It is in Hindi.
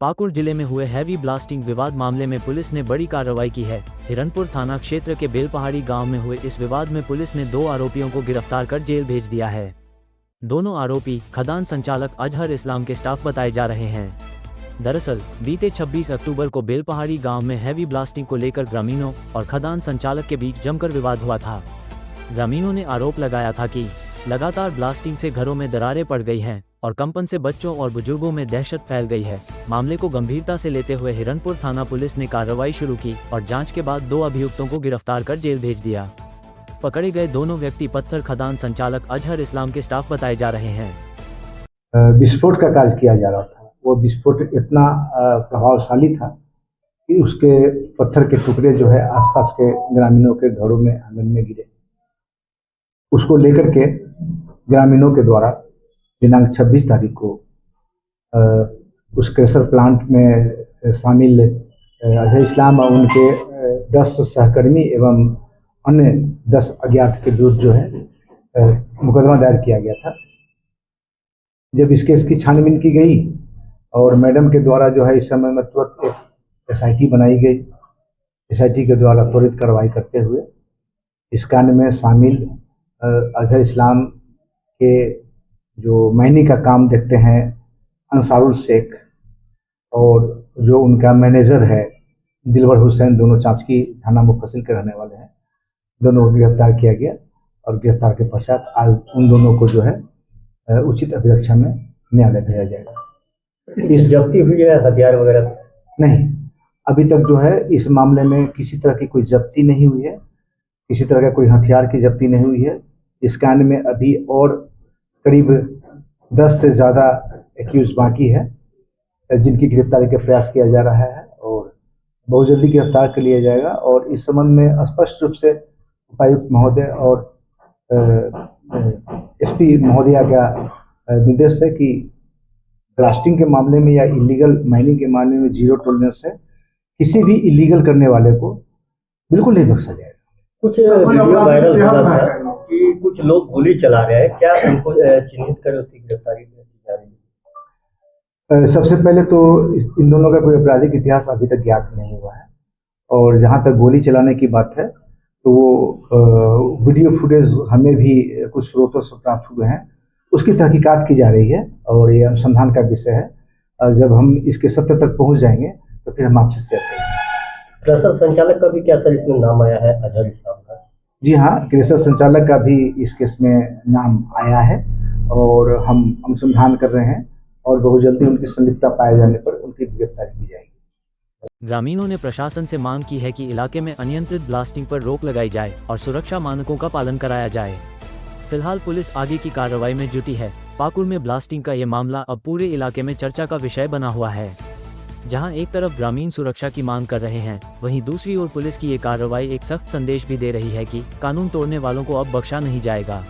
पाकुड़ जिले में हुए हैवी ब्लास्टिंग विवाद मामले में पुलिस ने बड़ी कार्रवाई की है। हिरनपुर थाना क्षेत्र के बेलपहाड़ी गांव में हुए इस विवाद में पुलिस ने 2 आरोपियों को गिरफ्तार कर जेल भेज दिया है। दोनों आरोपी खदान संचालक अजहर इस्लाम के स्टाफ बताए जा रहे हैं। दरअसल बीते 26 अक्टूबर को बेलपहाड़ी गांव में हैवी ब्लास्टिंग को लेकर ग्रामीणों और खदान संचालक के बीच जमकर विवाद हुआ था। ग्रामीणों ने आरोप लगाया था कि लगातार ब्लास्टिंग से घरों में दरारें पड़ गई हैं और कंपन से बच्चों और बुजुर्गों में दहशत फैल गई है। मामले को गंभीरता से लेते हुए हिरनपुर थाना पुलिस ने कार्रवाई शुरू की और जांच के बाद 2 अभियुक्तों को गिरफ्तार कर जेल भेज दिया। पकड़े गए दोनों व्यक्ति पत्थर खदान संचालक अजहर इस्लाम के स्टाफ बताए जा रहे हैं। विस्फोट का कार्य किया जा रहा था। वो विस्फोट इतना प्रभावशाली था कि उसके पत्थर के टुकड़े जो है आसपास के ग्रामीणों के घरों में आंगन में गिरे। उसको लेकर के ग्रामीणों के द्वारा दिनांक 26 तारीख को उस क्रेशर प्लांट में शामिल अजहर इस्लाम और उनके 10 सहकर्मी एवं अन्य 10 अज्ञात के विरुद्ध जो है मुकदमा दायर किया गया था। जब इस केस की छानबीन की गई और मैडम के द्वारा जो है इस समय में तुरंत एक SIT बनाई गई। SIT के द्वारा त्वरित कार्रवाई करते हुए इस कांड में शामिल अजहर इस्लाम के जो मैनी का काम देखते हैं अंसारुल शेख और जो उनका मैनेजर है दिलवर हुसैन, दोनों चांचकी थाना मुफस्सिल के रहने वाले हैं, दोनों को गिरफ्तार किया गया और गिरफ्तार के पश्चात आज उन दोनों को जो है उचित अभिरक्षा में न्यायालय भेजा जाएगा। इस जब्ती हुई है हथियार वगैरह? नहीं, अभी तक जो है इस मामले में किसी तरह की कोई जब्ती नहीं हुई है, किसी तरह का कोई हथियार की जब्ती नहीं हुई है। इस कांड में अभी और करीब 10 से ज़्यादा एक्यूज बाकी है जिनकी गिरफ्तारी का प्रयास किया जा रहा है और बहुत जल्दी गिरफ्तार कर लिया जाएगा। और इस संबंध में स्पष्ट रूप से उपायुक्त महोदय और SP महोदया का निर्देश है कि ब्लास्टिंग के मामले में या इलीगल माइनिंग के मामले में 0 टॉलरेंस है। किसी भी इलीगल करने वाले को बिल्कुल नहीं बख्शा जाएगा। कुछ वीडियो वायरल हो रहा है कि कुछ लोग गोली चला रहे हैं, क्या उनको चिन्हित कर उसकी गिरफ्तारी की जा रही है? सबसे पहले तो इन दोनों का कोई आपराधिक इतिहास अभी तक ज्ञात नहीं हुआ है और जहां तक गोली चलाने की बात है तो वो वीडियो फुटेज हमें भी कुछ स्रोतों से प्राप्त हुए हैं, उसकी तहकीकात की जा रही है और ये अनुसंधान का विषय है। जब हम इसके सत्य तक पहुंच जाएंगे तो फिर हम आपसे शेयर करेंगे। क्रेशर संचालक का भी क्या सर इसमें नाम आया है अजहर इस्लाम का? जी हाँ, क्रेशर संचालक का भी इस केस में नाम आया है और हम अनुसंधान कर रहे हैं और बहुत जल्दी उनकी संलिप्तता पाए जाने पर उनकी गिरफ्तारी की जाएगी। ग्रामीणों ने प्रशासन से मांग की है कि इलाके में अनियंत्रित ब्लास्टिंग पर रोक लगाई जाए और सुरक्षा मानकों का पालन कराया जाए। फिलहाल पुलिस आगे की कार्रवाई में जुटी है। पाकुड़ में ब्लास्टिंग का यह मामला अब पूरे इलाके में चर्चा का विषय बना हुआ है। जहां एक तरफ ग्रामीण सुरक्षा की मांग कर रहे हैं, वहीं दूसरी ओर पुलिस की ये कार्रवाई एक सख्त संदेश भी दे रही है कि कानून तोड़ने वालों को अब बख्शा नहीं जाएगा।